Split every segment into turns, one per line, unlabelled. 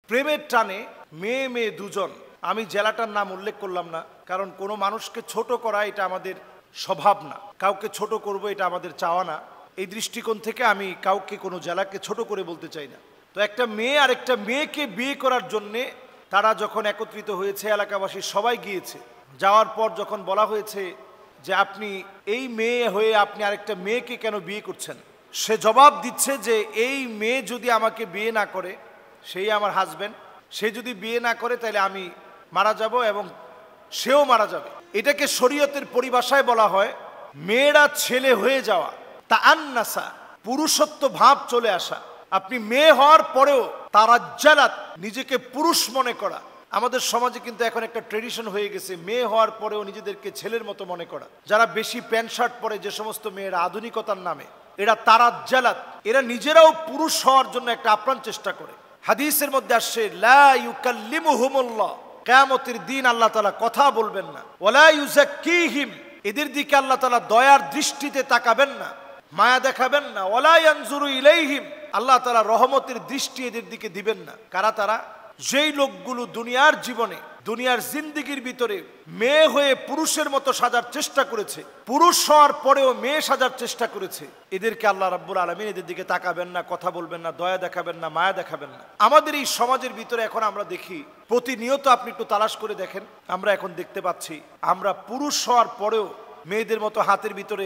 প্রেমের টানে মেয়ে মেয়ে দুজন, আমি জেলাটার নাম উল্লেখ করলাম না, কারণ কোনো মানুষকে ছোট করা এটা আমাদের স্বভাব না, কাউকে ছোট করব এটা আমাদের চাওয়া না। এই দৃষ্টিকোণ থেকে আমি কাউকে কোনো জেলাকে ছোট করে বলতে চাই না। তো একটা মেয়ে আর একটা মেয়েকে বিয়ে করার জন্যে তারা যখন একত্রিত হয়েছে, এলাকাবাসী সবাই গিয়েছে, যাওয়ার পর যখন বলা হয়েছে যে আপনি এই মেয়ে হয়ে আপনি আরেকটা মেয়েকে কেন বিয়ে করছেন, সে জবাব দিচ্ছে যে এই মেয়ে যদি আমাকে বিয়ে না করে, সেই আমার হাজবেন্ড, সে যদি বিয়ে না করে তাহলে আমি মারা যাব এবং সেও মারা যাবে। এটাকে শরীয়তের পরিভাষায় বলা হয় মেয়েরা ছেলে হয়ে যাওয়া, তা আন্নাসা, পুরুষত্ব ভাব চলে আসা। আপনি মেয়ে হওয়ার পরেও তারাজ্জালাত, নিজেকে পুরুষ মনে করা। আমাদের সমাজে কিন্তু এখন একটা ট্রেডিশন হয়ে গেছে মেয়ে হওয়ার পরেও নিজেদেরকে ছেলের মতো মনে করা। যারা বেশি প্যান্ট শার্ট পরে, যে সমস্ত মেয়েরা আধুনিকতার নামে, এরা তারাজ্জালাত, এরা নিজেরাও পুরুষ হওয়ার জন্য একটা আপ্রাণ চেষ্টা করে। হাদিসের মধ্যে আসছে লা ইউকাল্লিমুহুমুল্লাহ, কিয়ামতের দিন আল্লাহ তাআলা কথা বলবেন না। ওয়ালা ইউযাক্কিহিম, এদের দিকে আল্লাহ তাআলা দয়ার দৃষ্টিতে তাকাবেন না, মায়া দেখাবেন না। ওয়ালা ইয়ানজুরু ইলাইহিম, আল্লাহ তাআলা রহমতের দৃষ্টি এদের দিকে দিবেন না। কারা তারা? যেই লোকগুলো দুনিয়ার জীবনে, দুনিয়ার জিন্দেগির ভিতরে মেয়ে হয়ে পুরুষের মতো সাজার চেষ্টা করেছে, পুরুষ হওয়ার পরেও মেয়ে সাজার চেষ্টা করেছে, এদেরকে আল্লাহ রাব্বুল আলামিন এদের দিকে তাকাবেন না, কথা বলবেন না, দয়া দেখাবেন না, মায়া দেখাবেন না। আমাদের এই সমাজের ভিতরে এখন আমরা দেখি, প্রতিনিয়ত আপনি একটু তালাশ করে দেখেন, আমরা এখন দেখতে পাচ্ছি আমরা পুরুষ হওয়ার পরেও মেয়েদের মতো হাতের ভিতরে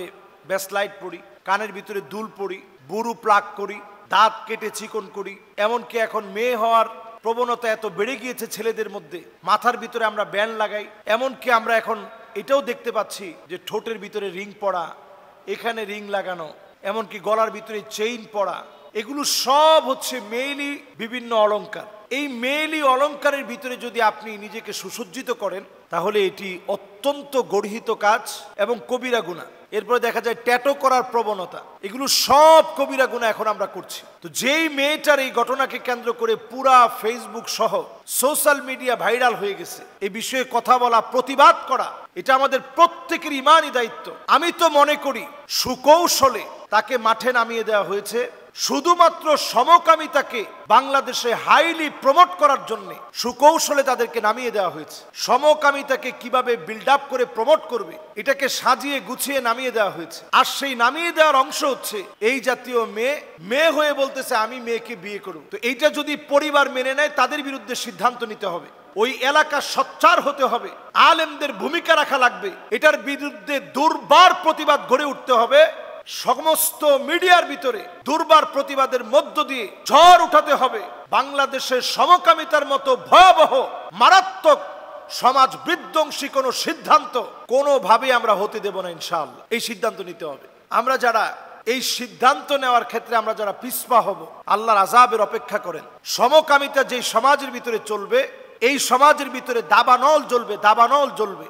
ব্যাসলাইট পরি, কানের ভিতরে দুল পরি, বুরু প্লাক করি, দাঁত কেটে চিকন করি। এমনকি এখন মেয়ে হওয়ার প্রবণতা এত বেড়ে গিয়েছে ছেলেদের মধ্যে, মাথার ভিতরে আমরা ব্যান্ড লাগাই। এমনকি আমরা এখন এটাও দেখতে পাচ্ছি যে ঠোঁটের ভিতরে রিং পরা, এখানে রিং লাগানো, এমনকি গলার ভিতরে চেইন পরা, এগুলো সব হচ্ছে মেয়েলি বিভিন্ন অলংকার। এই মেয়েলি অলংকারের ভিতরে যদি আপনি নিজেকে সুসজ্জিত করেন, তাহলে এটি অত্যন্ত গর্হিত কাজ এবং কবিরা গুনাহ। এরপরে দেখা যায় ট্যাটু করার প্রবণতা, এগুলো সব কবিরা গুনাহ এখন আমরা করছি। তো যেই মেয়েটার এই ঘটনাকে কেন্দ্র করে পুরা ফেসবুক সহ সোশ্যাল মিডিয়া ভাইরাল হয়ে গেছে, এই বিষয়ে কথা বলা, প্রতিবাদ করা, এটা আমাদের প্রত্যেকের ইমানি দায়িত্ব। আমি তো মনে করি সুকৌশলে তাকে মাঠে নামিয়ে দেওয়া হয়েছে শুধুমাত্র সমকামিতাকে বাংলাদেশে হাইলি প্রমোট করার জন্য। সুকৌশলে তাদেরকে নামিয়ে দেওয়া হয়েছে। সমকামিতাকে কিভাবে বিল্ড আপ করে প্রমোট করবে, এটাকে সাজিয়ে গুছিয়ে নামিয়ে দেওয়া হয়েছে। আর সেই নামিয়ে দেওয়ার অংশ হচ্ছে এই জাতীয় মেয়ে, মেয়ে হয়ে বলতেছে আমি মেয়েকে বিয়ে করব। তো এইটা যদি পরিবার মেনে নেয়, তাদের বিরুদ্ধে সিদ্ধান্ত নিতে হবে, ওই এলাকা সোচ্চার হতে হবে, আলেমদের ভূমিকা রাখা লাগবে, এটার বিরুদ্ধে দুর্বার প্রতিবাদ গড়ে উঠতে হবে। সমস্ত মিডিয়ার ভিতরে দুর্বার প্রতিবাদের মধ্য দিয়ে ঝড় উঠাতে হবে। বাংলাদেশের সমকামিতার মতো ভয়াবহ মারাত্মক সমাজ বিধ্বংসী কোনো সিদ্ধান্ত কোনোভাবে আমরা হতে দেব না ইনশাআল্লাহ। এই সিদ্ধান্ত নিতে হবে। আমরা যারা এই সিদ্ধান্ত নেওয়ার ক্ষেত্রে আমরা যারা পিছপা হব, আল্লাহর আযাবের অপেক্ষা করেন। সমকামিতা যেই সমাজের ভিতরে চলবে, এই সমাজের ভিতরে দাবানল জ্বলবে, দাবানল জ্বলবে।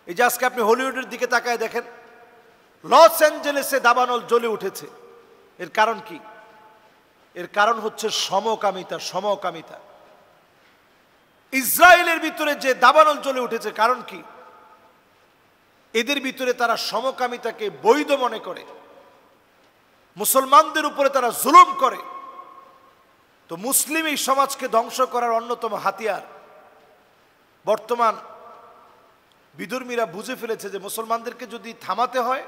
এই যে আজকে আপনি হলিউডের দিকে তাকায় দেখেন, লস অ্যাঞ্জেলেসে দাবানল জ্বলে উঠেছে। এর কারণ কি? এর কারণ হচ্ছে সমকামিতা। সমকামিতা। ইসরায়েলের ভিতরে যে দাবানল জ্বলে উঠেছে, কারণ কি? এদের ভিতরে তারা সমকামিতাকে বৈধ মনে করে, মুসলমানদের উপরে তারা জুলুম করে। তো মুসলিম এই সমাজকে ধ্বংস করার অন্যতম হাতিয়ার। বর্তমান বিধর্মীরা বুঝে ফেলেছে যে মুসলমানদেরকে যদি থামাতে হয়,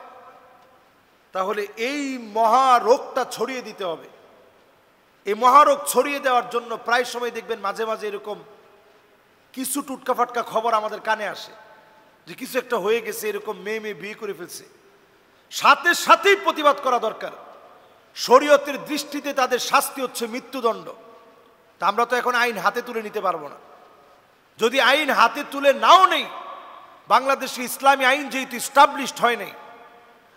তাহলে এই মহারোগটা ছড়িয়ে দিতে হবে। এই মহারোগ ছড়িয়ে দেওয়ার জন্য প্রায় সময় দেখবেন মাঝে মাঝে এরকম কিছু টুটকা ফাটকা খবর আমাদের কানে আসে যে কিছু একটা হয়ে গেছে, এরকম মেয়ে মেয়ে বিয়ে করে ফেলছে। সাথে সাথেই প্রতিবাদ করা দরকার। শরীয়তের দৃষ্টিতে তাদের শাস্তি হচ্ছে মৃত্যুদণ্ড। তা আমরা তো এখন আইন হাতে তুলে নিতে পারবো না। যদি আইন হাতে তুলে নাও নেই, বাংলাদেশে ইসলামী আইন যেহেতু ইস্টাবলিশড হয় নাই,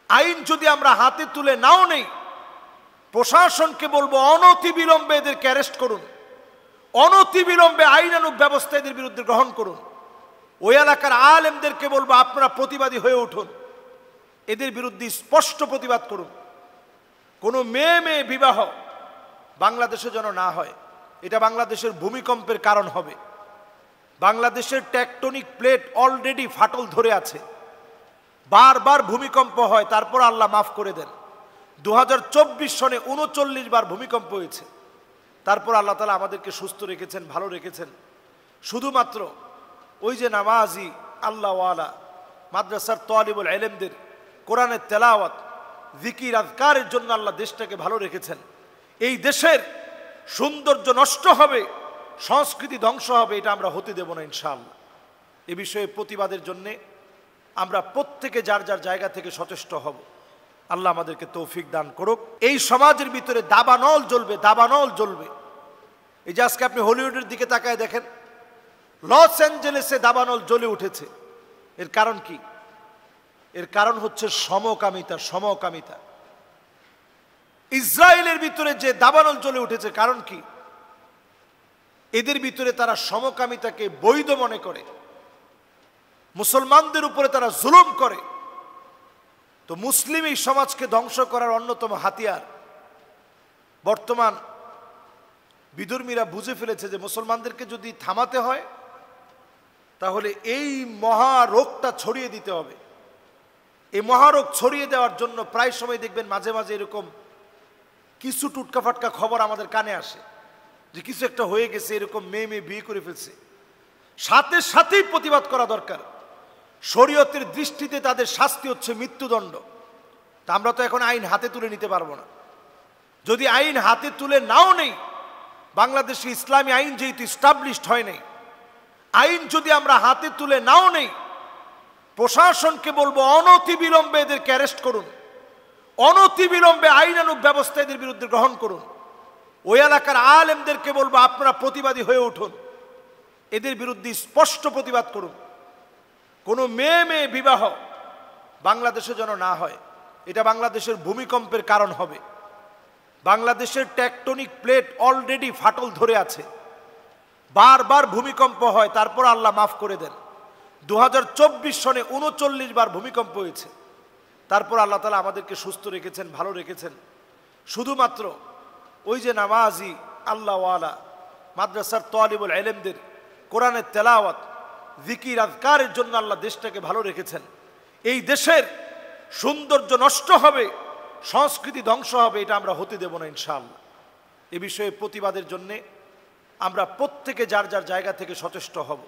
আইন যদি আমরা হাতে তুলে নাও নেই, প্রশাসনকে বলবো অনতিবিলম্বে এদেরকে অ্যারেস্ট করুন, অনতিবিলম্বে আইনানুগ ব্যবস্থা এদের বিরুদ্ধে গ্রহণ করুন। ওই এলাকার আলেমদেরকে বলবো আপনারা প্রতিবাদী হয়ে উঠুন, এদের বিরুদ্ধে স্পষ্ট প্রতিবাদ করুন। কোনো মেয়ে মেয়ে বিবাহ বাংলাদেশে যেন না হয়। এটা বাংলাদেশের ভূমিকম্পের কারণ হবে। বাংলাদেশের টেকটনিক প্লেট অলরেডি ফাটল ধরে আছে। বারবার ভূমিকম্প হয়, তারপর আল্লাহ মাফ করে দেন। 2024 সনে 39 বার ভূমিকম্প হয়েছে। তারপর আল্লাহ তাআলা আমাদেরকে সুস্থ রেখেছেন, ভালো রেখেছেন। শুধুমাত্র ওই যে নামাজি আল্লাহওয়ালা মাদ্রাসার তালিবুল ইলমদের কোরআনের তেলাওয়াত, জিকির, আজকারের জন্য আল্লাহ দেশটাকে ভালো রেখেছেন। এই দেশের সৌন্দর্য নষ্ট হবে, সংস্কৃতি ধ্বংস হবে, এটা আমরা হতে দেব না ইনশাআল্লাহ। এ বিষয়ে প্রতিবাদের জন্যে আমরা প্রত্যেকে যার যার জায়গা থেকে সচেষ্ট হব। আল্লাহ আমাদেরকে তৌফিক দান করুক। এই সমাজের ভিতরে দাবানল জ্বলবে, দাবানল জ্বলবে। এই যে আজকে আপনি হলিউডের দিকে তাকায় দেখেন, লস অ্যাঞ্জেলেসে দাবানল জ্বলে উঠেছে। এর কারণ কি? এর কারণ হচ্ছে সমকামিতা, সমকামিতা। ইসরায়েলের ভিতরে যে দাবানল জ্বলে উঠেছে, কারণ কি? এদের ভিতরে তারা সমকামিতাকে বৈধ মনে করে, মুসলমানদের উপরে তারা জুলুম করে। তো মুসলিম এই সমাজকে ধ্বংস করার অন্যতম হাতিয়ার। বর্তমান বিধর্মীরা বুঝে ফেলেছে যে মুসলমানদেরকে যদি থামাতে হয় তাহলে এই মহারোগটা ছড়িয়ে দিতে হবে। এই মহারোগ ছড়িয়ে দেওয়ার জন্য প্রায় সময় দেখবেন মাঝে মাঝে এরকম কিছু টুটকা ফাটকা খবর আমাদের কানে আসে যে কিছু একটা হয়ে গেছে, এরকম মেয়ে বিয়ে করে ফেলছে। সাথে সাথেই প্রতিবাদ করা দরকার। শরীয়তের দৃষ্টিতে তাদের শাস্তি হচ্ছে মৃত্যুদণ্ড। তা আমরা তো এখন আইন হাতে তুলে নিতে পারবো না। যদি আইন হাতে তুলে নাও নেই, বাংলাদেশে ইসলামী আইন যেহেতু স্টাবলিশড হয় নাই, আইন যদি আমরা হাতে তুলে নাও নেই, প্রশাসনকে বলবো অনতিবিলম্বে এদেরকে অ্যারেস্ট করুন, অনতিবিলম্বে আইনানুগ ব্যবস্থা এদের বিরুদ্ধে গ্রহণ করুন। ওই এলাকার আলেমদেরকে বলবো আপনারা প্রতিবাদী হয়ে উঠুন, এদের বিরুদ্ধে স্পষ্ট প্রতিবাদ করুন। কোনো মেয়ে বিবাহ বাংলাদেশে যেন না হয়। এটা বাংলাদেশের ভূমিকম্পের কারণ হবে। বাংলাদেশের টেকটনিক প্লেট অলরেডি ফাটল ধরে আছে। বারবার ভূমিকম্প হয়, তারপর আল্লাহ মাফ করে দেন। 2024 সনে 39 বার ভূমিকম্প হয়েছে, তারপর আল্লাহ তাআলা আমাদেরকে সুস্থ রেখেছেন, ভালো রেখেছেন। শুধুমাত্র ওই যে নামাজি আল্লাহওয়ালা মাদ্রাসার তালিবুল ইলমদের কোরআনের তেলাওয়াত, জিকির, আজকারের জন্য আল্লাহ দেশটাকে ভালো রেখেছেন। এই দেশের সৌন্দর্য নষ্ট হবে, সংস্কৃতি ধ্বংস হবে, এটা আমরা হতে দেব না ইনশাআল্লাহ। এ বিষয়ে প্রতিবাদের জন্যে আমরা প্রত্যেকে যার যার জায়গা থেকে সচেষ্ট হব।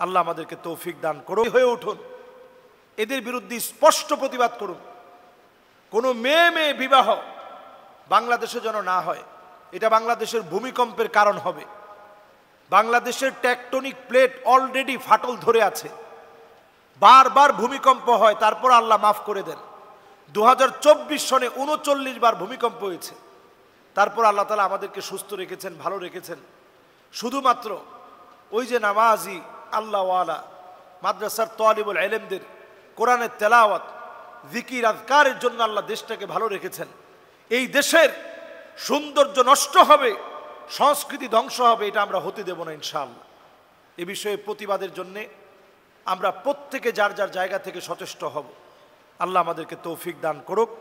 আল্লাহ আমাদেরকে তৌফিক দান করুন। হয়ে উঠুন, এদের বিরুদ্ধে স্পষ্ট প্রতিবাদ করুন। কোনো মেয়ে বিবাহ বাংলাদেশে যেন না হয়। এটা বাংলাদেশের ভূমিকম্পের কারণ হবে। বাংলাদেশের টেকটনিক প্লেট অলরেডি ফাটল ধরে আছে। বারবার ভূমিকম্প হয়, তারপর আল্লাহ মাফ করে দেন। 2024 সনে 39 বার ভূমিকম্প হয়েছে, তারপর আল্লাহ তাআলা আমাদেরকে সুস্থ রেখেছেন, ভালো রেখেছেন। শুধুমাত্র ওই যে নামাজি আল্লাহওয়ালা মাদ্রাসার তালিবুল ইলমদের কোরআনের তেলাওয়াত, জিকির, আজকারের জন্য আল্লাহ দেশটাকে ভালো রেখেছেন। এই দেশের সৌন্দর্য নষ্ট হবে, সংস্কৃতি ধ্বংস হবে, এটা আমরা হতে দেব না ইনশাআল্লাহ। এ বিষয়ে প্রতিবাদের জন্যে আমরা প্রত্যেকে যার যার জায়গা থেকে সচেষ্ট হব। আল্লাহ আমাদেরকে তৌফিক দান করুক।